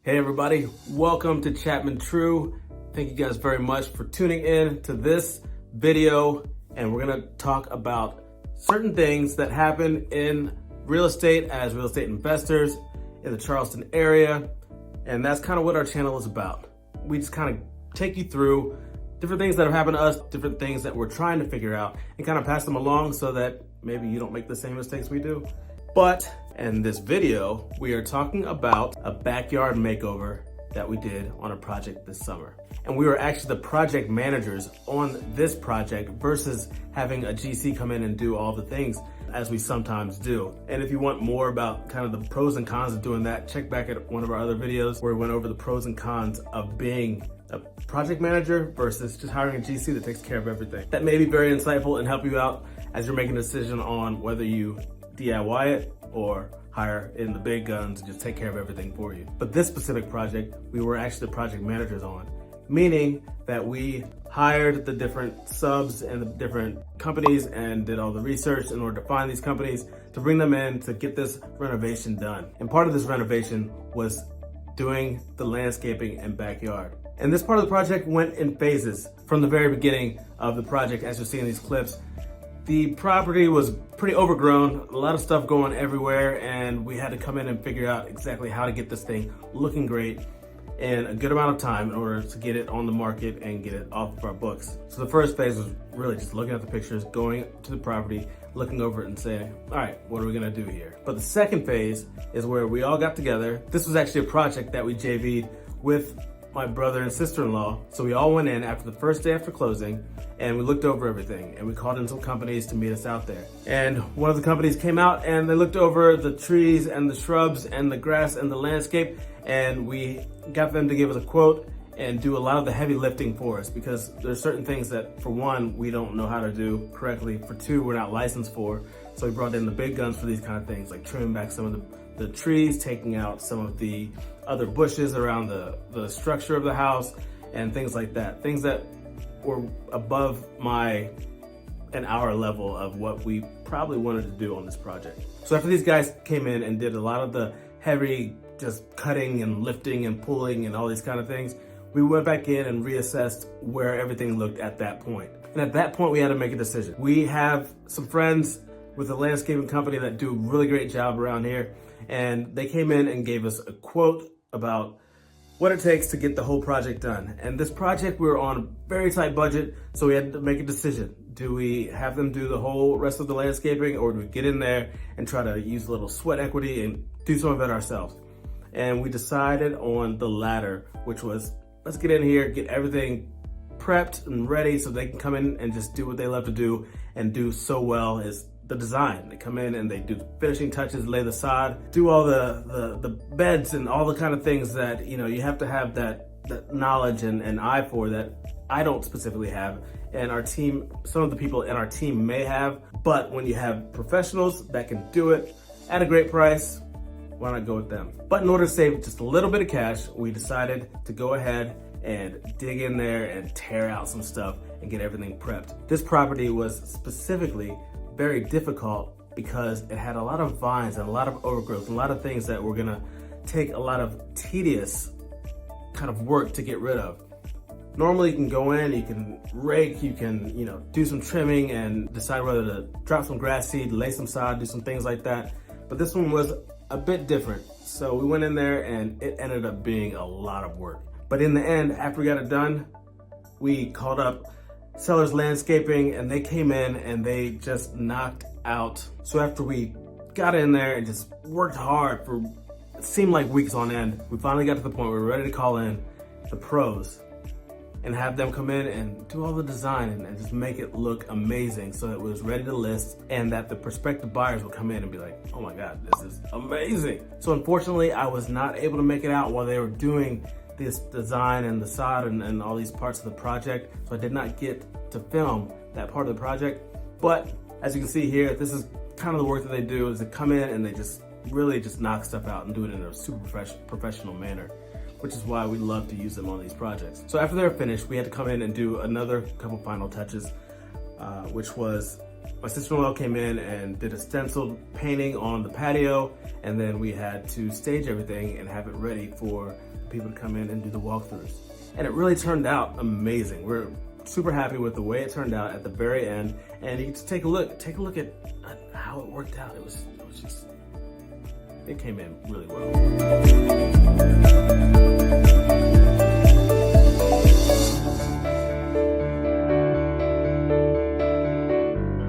Hey everybody, welcome to Chapman True. Thank you guys very much for tuning in to this video, and we're gonna talk about certain things that happen in real estate as real estate investors in the Charleston area, and that's kind of what our channel is about. We just kind of take you through different things that have happened to us, different things that we're trying to figure out, and kind of pass them along so that maybe you don't make the same mistakes we do. But in this video, we are talking about a backyard makeover that we did on a project this summer. And we were actually the project managers on this project versus having a GC come in and do all the things as we sometimes do. And if you want more about kind of the pros and cons of doing that, check back at one of our other videos where we went over the pros and cons of being a project manager versus just hiring a GC that takes care of everything. That may be very insightful and help you out as you're making a decision on whether you DIY it or hire in the big guns and just take care of everything for you. But this specific project, we were actually the project managers on, meaning that we hired the different subs and the different companies and did all the research in order to find these companies to bring them in to get this renovation done. And part of this renovation was doing the landscaping and backyard. And this part of the project went in phases from the very beginning of the project. As you'll see in these clips, the property was pretty overgrown, a lot of stuff going everywhere, and we had to come in and figure out exactly how to get this thing looking great in a good amount of time in order to get it on the market and get it off of our books. So the first phase was really just looking at the pictures, going to the property, looking over it and saying, all right, what are we gonna do here? But the second phase is where we all got together. This was actually a project that we JV'd with my brother and sister-in-law. So we all went in after the first day after closing and we looked over everything and we called in some companies to meet us out there. And one of the companies came out and they looked over the trees and the shrubs and the grass and the landscape, and we got them to give us a quote and do a lot of the heavy lifting for us, because there's certain things that, for one, we don't know how to do correctly. For two, we're not licensed for. So we brought in the big guns for these kind of things, like trimming back some of the trees, taking out some of the other bushes around the structure of the house and things like that. Things that were above our level of what we probably wanted to do on this project. So after these guys came in and did a lot of the heavy just cutting and lifting and pulling and all these kind of things, we went back in and reassessed where everything looked at that point. And at that point, we had to make a decision. We have some friends with a landscaping company that do a really great job around here, and they came in and gave us a quote about what it takes to get the whole project done. And this project, we were on a very tight budget, so we had to make a decision. Do we have them do the whole rest of the landscaping, or do we get in there and try to use a little sweat equity and do some of it ourselves? And we decided on the latter, which was, let's get in here, get everything prepped and ready so they can come in and just do what they love to do and do so well is the design. They come in and they do the finishing touches, lay the sod, do all the beds and all the kind of things that, you know, you have to have that knowledge and eye for, that I don't specifically have. And our team, some of the people in our team may have, but when you have professionals that can do it at a great price, why not go with them? But in order to save just a little bit of cash, we decided to go ahead and dig in there and tear out some stuff and get everything prepped. This property was specifically very difficult because it had a lot of vines and a lot of overgrowth, and a lot of things that were gonna take a lot of tedious kind of work to get rid of. Normally you can go in, you can rake, you can, you know, do some trimming and decide whether to drop some grass seed, lay some sod, do some things like that. But this one was a bit different. So we went in there and it ended up being a lot of work. But in the end, after we got it done, we called up Sellers Landscaping and they came in and they just knocked out. So after we got in there and just worked hard for, it seemed like weeks on end, we finally got to the point where we were ready to call in the pros and have them come in and do all the design and just make it look amazing so that it was ready to list, and that the prospective buyers would come in and be like, oh my God, this is amazing. So unfortunately, I was not able to make it out while they were doing this design and the sod and all these parts of the project. So I did not get to film that part of the project. But as you can see here, this is kind of the work that they do, is they come in and they just really just knock stuff out and do it in a super professional manner, which is why we love to use them on these projects. So after they're finished, we had to come in and do another couple final touches, which was my sister-in-law came in and did a stenciled painting on the patio, and then we had to stage everything and have it ready for people to come in and do the walkthroughs. And it really turned out amazing. We're super happy with the way it turned out at the very end. And you can just take a look at how it worked out. It came in really well.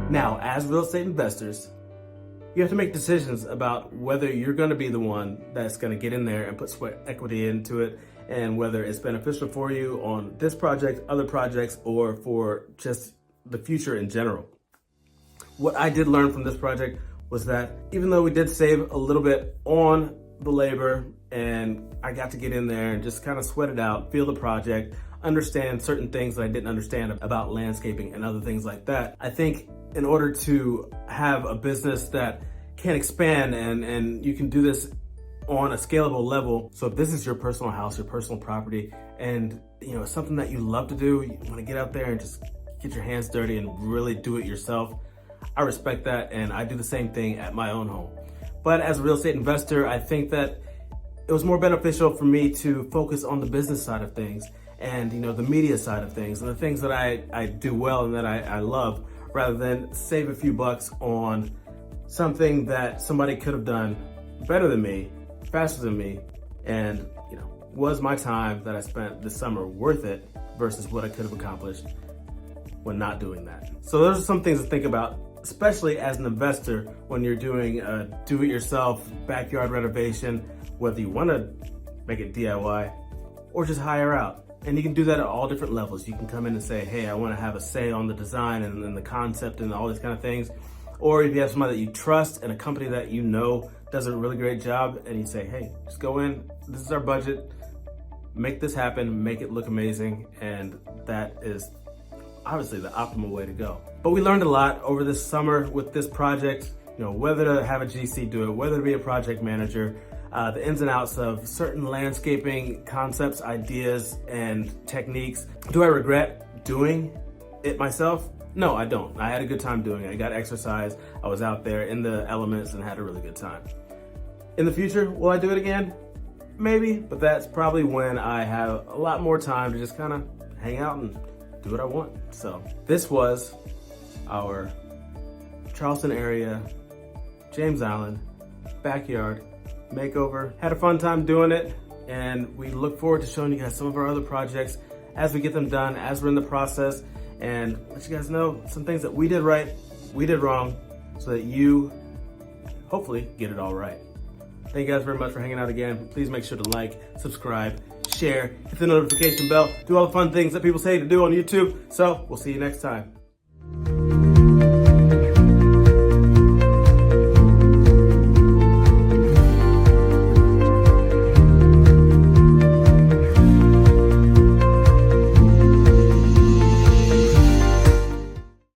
Now, as real estate investors, you have to make decisions about whether you're going to be the one that's going to get in there and put sweat equity into it, and whether it's beneficial for you on this project, other projects, or for just the future in general. What I did learn from this project was that even though we did save a little bit on the labor, and I got to get in there and just kind of sweat it out, feel the project, understand certain things that I didn't understand about landscaping and other things like that, I think in order to have a business that can expand and you can do this on a scalable level. So if this is your personal house, your personal property, and it's something that you love to do, you want to get out there and just get your hands dirty and really do it yourself, I respect that, and I do the same thing at my own home. But as a real estate investor, I think that it was more beneficial for me to focus on the business side of things and the media side of things and the things that I do well and that I love, rather than save a few bucks on something that somebody could have done better than me, faster than me, and was my time that I spent this summer worth it versus what I could have accomplished when not doing that. So those are some things to think about, especially as an investor when you're doing a do-it-yourself backyard renovation, whether you want to make it DIY or just hire out. And you can do that at all different levels. You can come in and say, hey, I want to have a say on the design and the concept and all these kind of things. Or if you have somebody that you trust and a company that does a really great job, and you say, hey, just go in, this is our budget, make this happen, make it look amazing, and that is obviously the optimal way to go. But we learned a lot over this summer with this project, whether to have a GC do it, whether to be a project manager, the ins and outs of certain landscaping concepts, ideas, and techniques. Do I regret doing it myself? No, I don't. I had a good time doing it. I got exercise. I was out there in the elements and had a really good time. In the future, will I do it again? Maybe, but that's probably when I have a lot more time to just kind of hang out and do what I want. So this was our Charleston area, James Island backyard makeover. Had a fun time doing it, and we look forward to showing you guys some of our other projects as we get them done, as we're in the process, and let you guys know some things that we did right, we did wrong, so that you hopefully get it all right. Thank you guys very much for hanging out again. Please make sure to like, subscribe, share, hit the notification bell, do all the fun things that people say to do on YouTube. So we'll see you next time.